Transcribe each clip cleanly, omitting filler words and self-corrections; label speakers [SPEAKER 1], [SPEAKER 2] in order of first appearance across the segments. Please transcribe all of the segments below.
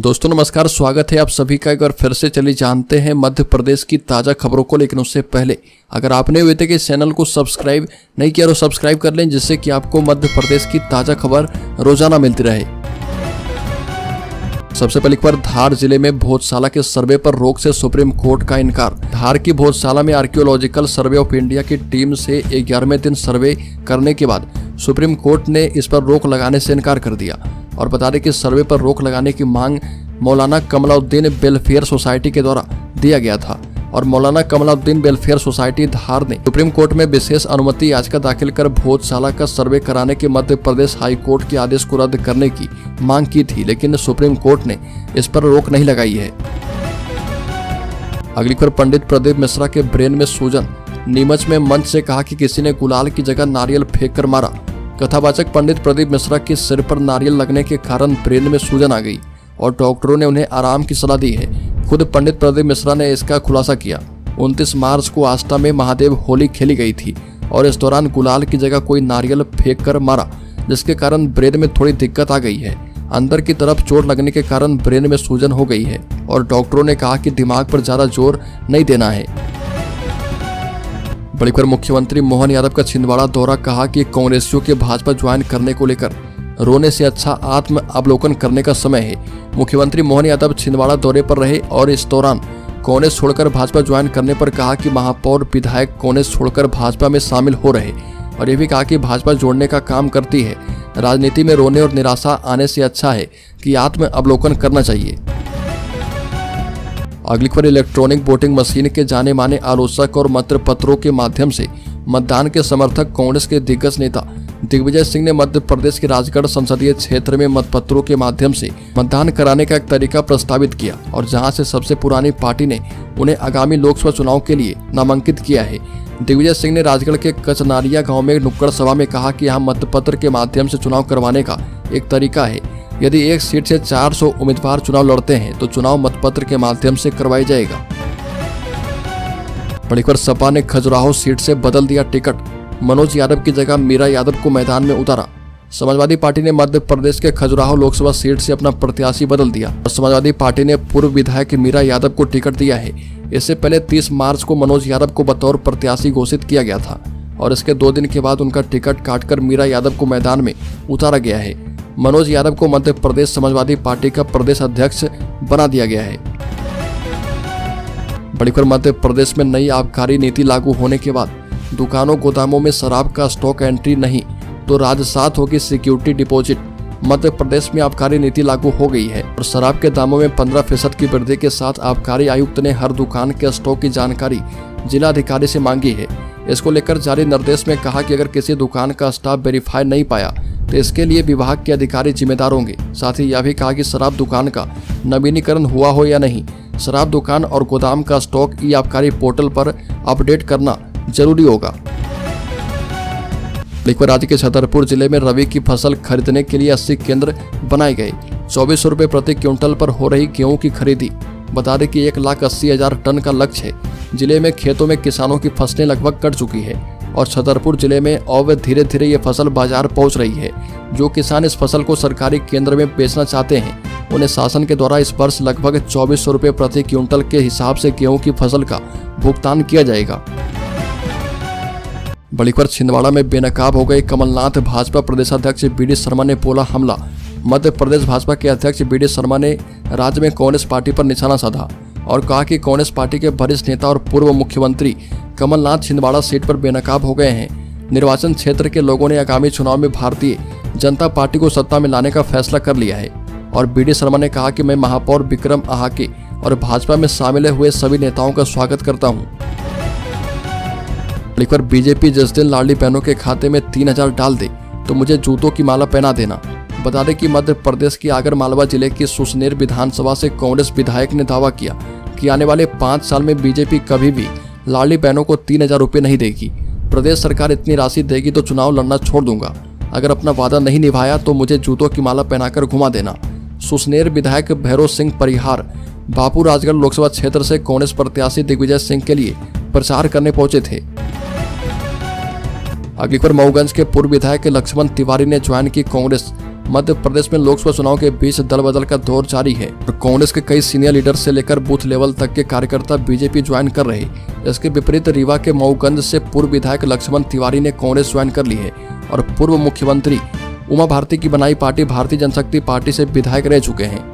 [SPEAKER 1] दोस्तों नमस्कार, स्वागत है आप सभी का। एक बार फिर से चलिए जानते हैं मध्य प्रदेश की ताज़ा खबरों को। लेकिन उससे पहले अगर आपने अभी तक इस चैनल को सब्सक्राइब नहीं किया तो सब्सक्राइब कर लें, जिससे कि आपको मध्य प्रदेश की ताज़ा खबर रोजाना मिलती रहे। सबसे पहले एक बार धार जिले में भोजशाला के सर्वे पर रोक से सुप्रीम कोर्ट का इनकार। धार की भोजशाला में आर्कियोलॉजिकल सर्वे ऑफ इंडिया की टीम से 11वें दिन सर्वे करने के बाद सुप्रीम कोर्ट ने इस पर रोक लगाने से इनकार कर दिया। और बता दें कि सर्वे पर रोक लगाने की मांग मौलाना कमलाउद्दीन वेलफेयर सोसाइटी के द्वारा दिया गया था। और मौलाना कमलाउद्दीन वेलफेयर सोसाइटी धार ने सुप्रीम कोर्ट में विशेष अनुमति याचिका दाखिल कर भोजशाला का सर्वे कराने के मध्य प्रदेश हाई कोर्ट के आदेश को रद्द करने की मांग की थी, लेकिन सुप्रीम कोर्ट ने इस पर रोक नहीं लगाई है। अगली खबर, पंडित प्रदीप मिश्रा के ब्रेन में सूजन। नीमच में मंच से कहा कि किसी ने गुलाल की जगह नारियल फेंक कर मारा। कथावाचक पंडित प्रदीप मिश्रा के सिर पर नारियल लगने के कारण ब्रेन में सूजन आ गई और डॉक्टरों ने उन्हें आराम की सलाह दी है। खुद पंडित प्रदीप मिश्रा ने इसका खुलासा किया। 29 मार्च को आस्था में महादेव होली खेली गई थी और इस दौरान गुलाल की जगह कोई नारियल फेंक कर मारा, जिसके कारण ब्रेन में थोड़ी दिक्कत आ गई है। अंदर की तरफ चोट लगने के कारण ब्रेन में सूजन हो गई है और डॉक्टरों ने कहा कि दिमाग पर ज्यादा जोर नहीं देना है। बड़ी खबर, मुख्यमंत्री मोहन यादव का छिंदवाड़ा दौरा। कहा कि कांग्रेसियों के भाजपा ज्वाइन करने को लेकर रोने से अच्छा आत्म अवलोकन करने का समय है। मुख्यमंत्री मोहन यादव छिंदवाड़ा दौरे पर रहे और इस दौरान कांग्रेस छोड़कर भाजपा ज्वाइन करने पर कहा कि महापौर विधायक कांग्रेस छोड़कर भाजपा में शामिल हो रहे और ये भी कहा कि भाजपा जोड़ने का काम करती है। राजनीति में रोने और निराशा आने से अच्छा है कि आत्म अवलोकन करना चाहिए। अगली खबर, इलेक्ट्रॉनिक वोटिंग मशीन के जाने माने आलोचक और मतपत्रों के माध्यम से मतदान के समर्थक कांग्रेस के दिग्गज नेता दिग्विजय सिंह ने मध्य प्रदेश के राजगढ़ संसदीय क्षेत्र में मतपत्रों के माध्यम से मतदान कराने का एक तरीका प्रस्तावित किया और जहां से सबसे पुरानी पार्टी ने उन्हें आगामी लोकसभा चुनाव के लिए नामांकित किया है। दिग्विजय सिंह ने राजगढ़ के कचनारिया गाँव में नुक्कड़ सभा में कहा कि यहाँ मतपत्र के माध्यम से चुनाव करवाने का एक तरीका है। यदि एक सीट से 400 उम्मीदवार चुनाव लड़ते हैं तो चुनाव मतपत्र के माध्यम से करवाई जाएगा। बड़ी खबर, सपा ने खजुराहो सीट से बदल दिया टिकट। मनोज यादव की जगह मीरा यादव को मैदान में उतारा। समाजवादी पार्टी ने मध्य प्रदेश के खजुराहो लोकसभा सीट से अपना प्रत्याशी बदल दिया और समाजवादी पार्टी ने पूर्व विधायक मीरा यादव को टिकट दिया है। इससे पहले 30 मार्च को मनोज यादव को बतौर प्रत्याशी घोषित किया गया था और इसके 2 दिन के बाद उनका टिकट काटकर मीरा यादव को मैदान में उतारा गया है। मनोज यादव को मध्य प्रदेश समाजवादी पार्टी का प्रदेश अध्यक्ष बना दिया गया है। बड़ी खबर, मध्य प्रदेश में नई आबकारी नीति लागू होने के बाद दुकानों गोदामों में शराब का स्टॉक एंट्री नहीं तो राजसात होगी सिक्योरिटी डिपॉजिट। मध्य प्रदेश में आबकारी नीति लागू हो गई है और शराब के दामों में 15% की वृद्धि के साथ आबकारी आयुक्त ने हर दुकान के स्टॉक की जानकारी जिला अधिकारी से मांगी है। इसको लेकर जारी निर्देश में कहा कि अगर किसी दुकान का स्टाफ वेरीफाई नहीं पाया तो इसके लिए विभाग के अधिकारी जिम्मेदार होंगे। साथ ही यह भी कहा कि शराब दुकान का नवीनीकरण हुआ हो या नहीं, शराब दुकान और गोदाम का स्टॉक ई आबकारी पोर्टल पर अपडेट करना जरूरी होगा। राज्य के छतरपुर जिले में रबी की फसल खरीदने के लिए 80 केंद्र बनाए गए। 24 रुपए प्रति क्विंटल पर हो रही गेहूं की खरीदी। बता दें कि 1,80,000 टन का लक्ष्य है। जिले में खेतों में किसानों की फसलें लगभग कट चुकी है और छतरपुर जिले में अब धीरे धीरे ये फसल बाजार पहुंच रही है। जो किसान इस फसल को सरकारी केंद्र में बेचना चाहते हैं उन्हें शासन के द्वारा इस वर्ष लगभग 2400 रुपए प्रति क्विंटल के हिसाब से गेहूं की फसल का भुगतान किया जाएगा। बड़ी खबर, छिंदवाड़ा में बेनकाब हो गए कमलनाथ। भाजपा प्रदेश अध्यक्ष बीडी शर्मा ने बोला हमला। मध्य प्रदेश भाजपा के अध्यक्ष बीडी शर्मा ने राज्य में कांग्रेस पार्टी पर निशाना साधा और कहा कि कांग्रेस पार्टी के वरिष्ठ नेता और पूर्व मुख्यमंत्री कमलनाथ छिंदवाड़ा सीट पर बेनकाब हो गए हैं। निर्वाचन क्षेत्र के लोगों ने आगामी चुनाव में भारतीय जनता पार्टी को सत्ता में लाने का फैसला कर लिया है। और बीडी शर्मा ने कहा कि मैं महापौर विक्रम आहाके और भाजपा में शामिल हुए सभी नेताओं का स्वागत करता हूं। लेकर बीजेपी जिस दिन लाडली बहनों के खाते में 3,000 डाल दे तो मुझे जूतों की माला पहना देना। बता दें कि मध्य प्रदेश की आगर मालवा जिले की सुसनेर विधानसभा से कांग्रेस विधायक ने दावा किया कि आने वाले 5 साल में बीजेपी कभी भी लाडली बहनों को 3,000 रुपये नहीं देगी। प्रदेश सरकार इतनी राशि देगी तो चुनाव लड़ना छोड़ दूंगा। अगर अपना वादा नहीं निभाया तो मुझे जूतों की माला पहनाकर घुमा देना। सुसनेर विधायक भैरव सिंह परिहार बापू राजगढ़ लोकसभा क्षेत्र से कांग्रेस प्रत्याशी दिग्विजय सिंह के लिए प्रचार करने पहुंचे थे। अगली खबर, मऊगंज के पूर्व विधायक लक्ष्मण तिवारी ने ज्वाइन की कांग्रेस। मध्य प्रदेश में लोकसभा चुनाव के बीच दल बदल का दौर जारी है और कांग्रेस के कई सीनियर लीडर से लेकर बूथ लेवल तक के कार्यकर्ता बीजेपी ज्वाइन कर रहे। इसके विपरीत रीवा के मऊगंज से पूर्व विधायक लक्ष्मण तिवारी ने कांग्रेस ज्वाइन कर ली है और पूर्व मुख्यमंत्री उमा भारती की बनाई पार्टी भारतीय जनशक्ति पार्टी से विधायक रह चुके हैं।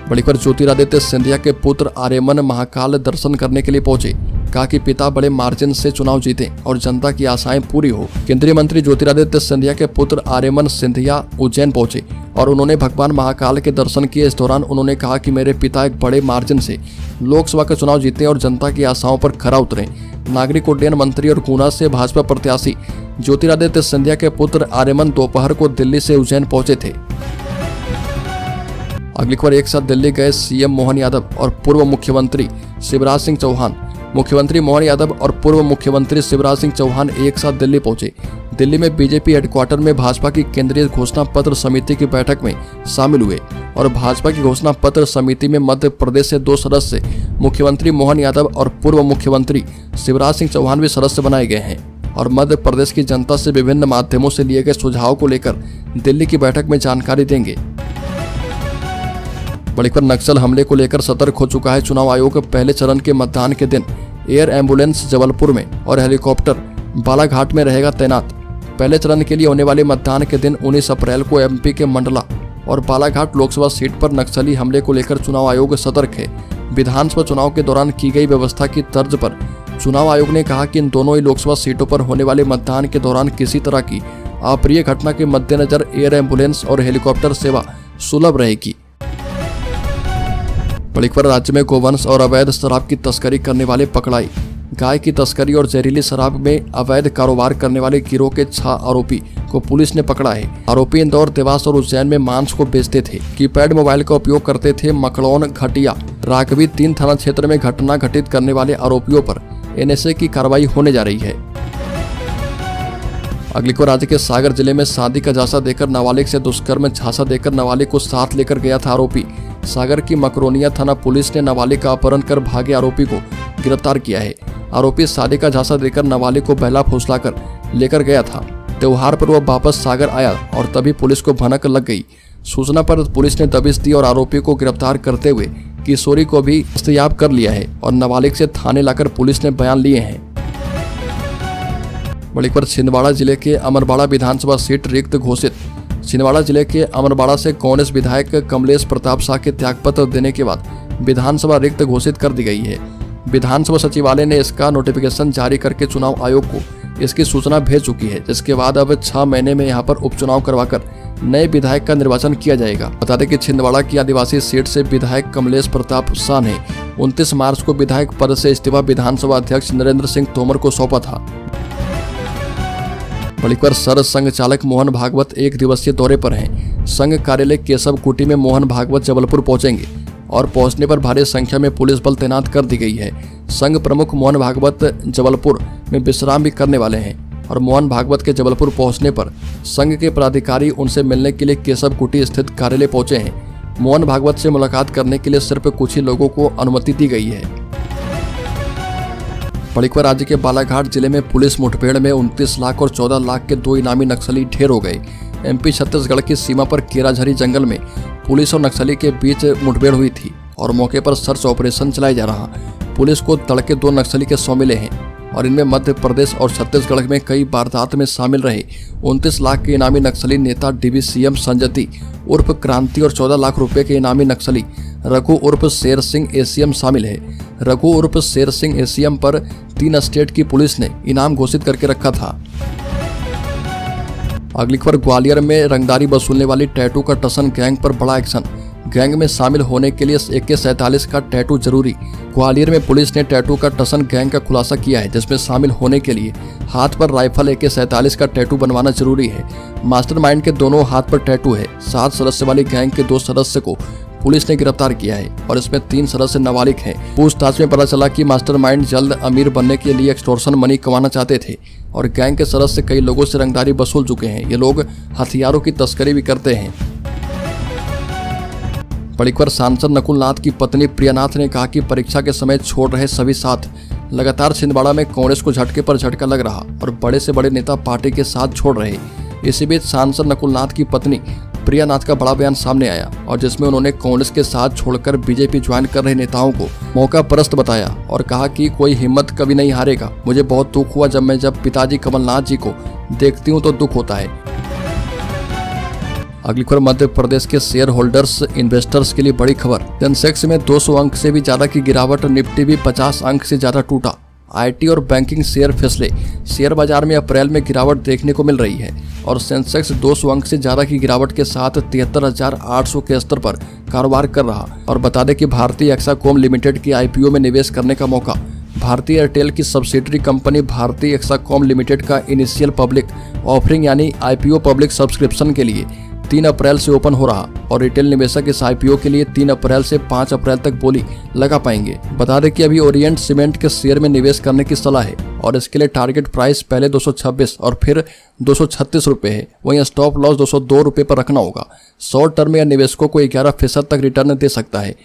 [SPEAKER 1] बड़ी खबर ज्योतिरादित्य सिंधिया के पुत्र आर्यमन महाकाल दर्शन करने के लिए पहुंचे। कहा कि पिता बड़े मार्जिन से चुनाव जीते और जनता की आशाएं पूरी हो। केंद्रीय मंत्री ज्योतिरादित्य सिंधिया के पुत्र आर्यमन सिंधिया उज्जैन पहुंचे और उन्होंने भगवान महाकाल के दर्शन किए। इस दौरान उन्होंने कहा कि मेरे पिता एक बड़े मार्जिन से लोकसभा का चुनाव जीते और जनता की आशाओं पर खरा उतरे। नागरिक उड्डयन मंत्री और गुना से भाजपा प्रत्याशी ज्योतिरादित्य सिंधिया के पुत्र आर्यमन दोपहर को दिल्ली से उज्जैन पहुंचे थे। अगली खबर, एक साथ दिल्ली गए सीएम मोहन यादव और पूर्व मुख्यमंत्री शिवराज सिंह चौहान। मुख्यमंत्री मोहन यादव और पूर्व मुख्यमंत्री शिवराज सिंह चौहान एक साथ दिल्ली पहुंचे। दिल्ली में बीजेपी हेडक्वार्टर में भाजपा की केंद्रीय घोषणा पत्र समिति की बैठक में शामिल हुए और भाजपा की घोषणा पत्र समिति में मध्य प्रदेश से 2 सदस्य मुख्यमंत्री मोहन यादव और पूर्व मुख्यमंत्री शिवराज सिंह चौहान भी सदस्य बनाए गए हैं और मध्य प्रदेश की जनता से विभिन्न माध्यमों से लिए गए सुझाव को लेकर दिल्ली की बैठक में जानकारी देंगे। बड़ी खबर, नक्सल हमले को लेकर सतर्क हो चुका है चुनाव आयोग। पहले चरण के मतदान के दिन एयर एम्बुलेंस जबलपुर में और हेलीकॉप्टर बालाघाट में रहेगा तैनात। पहले चरण के लिए होने वाले मतदान के दिन 19 अप्रैल को एमपी के मंडला और बालाघाट लोकसभा सीट पर नक्सली हमले को लेकर चुनाव आयोग सतर्क है। विधानसभा चुनाव के दौरान की गई व्यवस्था की तर्ज पर चुनाव आयोग ने कहा कि इन दोनों ही लोकसभा सीटों पर होने वाले मतदान के दौरान किसी तरह की अप्रिय घटना के मद्देनजर एयर एम्बुलेंस और हेलीकॉप्टर सेवा सुलभ रहेगी। बड़ी खबर, राज्य में गोवंश और अवैध शराब की तस्करी करने वाले पकड़ाई। गाय की तस्करी और जहरीली शराब में अवैध कारोबार करने वाले गिरोह के 6 आरोपी को पुलिस ने पकड़ा है। आरोपी इंदौर, देवास और उज्जैन में मांस को बेचते थे, कीपैड मोबाइल का उपयोग करते थे। मकड़ौन, घटिया, राघवी 3 थाना क्षेत्र में घटना घटित करने वाले आरोपियों पर एनएसए की कार्रवाई होने जा रही है। अगली को, राज्य के सागर जिले में शादी का झांसा देकर नाबालिग से दुष्कर्म। झांसा देकर नाबालिग को साथ लेकर गया था आरोपी। सागर की मकरोनिया थाना पुलिस ने नाबालिग का अपहरण कर भागे आरोपी को गिरफ्तार किया है। आरोपी शादी का झांसा देकर नाबालिग को बहला फुसलाकर लेकर गया था। त्योहार पर वह वापस सागर आया और तभी पुलिस को भनक लग गई। सूचना पर पुलिस ने दबिश दी और आरोपी को गिरफ्तार करते हुए किशोरी को भी दस्तयाब कर लिया है और नाबालिग से थाने लाकर पुलिस ने बयान लिए हैं। बड़ी खबर, छिंदवाड़ा जिले के अमरवाड़ा विधानसभा सीट रिक्त घोषित। छिंदवाड़ा जिले के अमरवाड़ा से कांग्रेस विधायक कमलेश प्रताप शाह के त्यागपत्र देने के बाद विधानसभा रिक्त घोषित कर दी गई है। विधानसभा सचिवालय ने इसका नोटिफिकेशन जारी करके चुनाव आयोग को इसकी सूचना भेज चुकी है, जिसके बाद अब 6 महीने में यहां पर उपचुनाव करवाकर नए विधायक का निर्वाचन किया जाएगा। बता दें कि छिंदवाड़ा की आदिवासी सीट से विधायक कमलेश प्रताप शाह ने 29 मार्च को विधायक पद से इस्तीफा विधानसभा अध्यक्ष नरेंद्र सिंह तोमर को सौंपा था। बड़ी खबर, सर संघ चालक मोहन भागवत 1 दिवसीय दौरे पर हैं। संघ कार्यालय केशव कुटी में मोहन भागवत जबलपुर पहुंचेंगे और पहुंचने पर भारी संख्या में पुलिस बल तैनात कर दी गई है। संघ प्रमुख मोहन भागवत जबलपुर में विश्राम भी करने वाले हैं और मोहन भागवत के जबलपुर पहुंचने पर संघ के पदाधिकारी उनसे मिलने के लिए केशव कुटी स्थित कार्यालय पहुंचे हैं। मोहन भागवत से मुलाकात करने के लिए सिर्फ कुछ ही लोगों को अनुमति दी गई है। बड़ी खबर, राज्य के बालाघाट जिले में पुलिस मुठभेड़ में 29 लाख और 14 लाख के 2 इनामी नक्सली ढेर हो गए। एमपी छत्तीसगढ़ की सीमा पर केराझरी जंगल में पुलिस और नक्सली के बीच मुठभेड़ हुई थी और मौके पर सर्च ऑपरेशन चलाया जा रहा। पुलिस को तड़के 2 नक्सली के शव मिले हैं और इनमें मध्य प्रदेश और छत्तीसगढ़ में कई वारदात में शामिल रहे 29 लाख के इनामी नक्सली नेता डीवीसीएम संजती उर्फ क्रांति और 14 लाख रुपए के इनामी नक्सली रघु उर्फ शेर सिंह एसीएम शामिल है। रघु उर्फ शेर सिंह एसीएम पर 3 स्टेट की पुलिस ने इनाम घोषित करके रखा था। अगली खबर, ग्वालियर में रंगदारी वसूलने वाली टैटू का टसन गैंग पर बड़ा एक्शन। गैंग में शामिल होने के लिए AK-47 का टैटू जरूरी। ग्वालियर में पुलिस ने टैटू का टसन गैंग का खुलासा किया है, जिसमें शामिल होने के लिए हाथ पर राइफल AK-47 का टैटू बनवाना जरूरी है। मास्टरमाइंड के दोनों हाथ पर टैटू है। 7 सदस्य वाली गैंग के 2 सदस्य को पुलिस ने गिरफ्तार किया है और इसमें 3 सदस्य नाबालिग हैं। पूछताछ में पता चला कि मास्टरमाइंड जल्द अमीर बनने के लिए एक्सटॉर्शन मनी कमाना चाहते थे और गैंग के सदस्य कई लोगों से रंगदारी वसूल चुके हैं। ये लोग हथियारों की तस्करी भी करते हैं। बड़ी खबर, सांसद नकुल नाथ की पत्नी प्रियानाथ ने कहा कि परीक्षा के समय छोड़ रहे सभी साथ। लगातार छिंदवाड़ा में कांग्रेस को झटके पर झटका लग रहा और बड़े से बड़े नेता पार्टी के साथ छोड़ रहे। इसी बीच सांसद नकुल नाथ की पत्नी प्रिया नाथ का बड़ा बयान सामने आया और जिसमें उन्होंने कांग्रेस के साथ छोड़कर बीजेपी ज्वाइन कर रहे नेताओं को मौका परस्त बताया और कहा कि कोई हिम्मत कभी नहीं हारेगा। मुझे बहुत दुख हुआ जब पिताजी कमलनाथ जी को देखती हूँ तो दुख होता है। अगली खबर मध्य प्रदेश के शेयर होल्डर्स इन्वेस्टर्स के लिए बड़ी खबर। सेंसेक्स में 200 अंक से भी ज्यादा की गिरावट, निफ्टी भी 50 अंक से ज्यादा टूटा। आईटी और बैंकिंग शेयर फिसले। शेयर बाजार में अप्रैल में गिरावट देखने को मिल रही है और सेंसेक्स 200 अंक से ज्यादा की गिरावट के साथ 73,800 के स्तर पर कारोबार कर रहा। और बता दें कि भारतीय एक्साकॉम लिमिटेड की आईपीओ में निवेश करने का मौका भारतीय एयरटेल की सब्सिडरी कंपनी भारतीय एक्साकॉम लिमिटेड का इनिशियल पब्लिक ऑफरिंग यानी आईपीओ पब्लिक सब्सक्रिप्शन के लिए 3 अप्रैल से ओपन हो रहा और रिटेल निवेशक इस आईपीओ के लिए 3 अप्रैल से 5 अप्रैल तक बोली लगा पाएंगे। बता दें कि अभी ओरिएंट सीमेंट के शेयर में निवेश करने की सलाह है और इसके लिए टारगेट प्राइस पहले 226 और फिर 236 रुपये है। वहीं स्टॉप लॉस 202 रुपये पर रखना होगा। शॉर्ट टर्म या निवेशकों को 11% तक रिटर्न दे सकता है।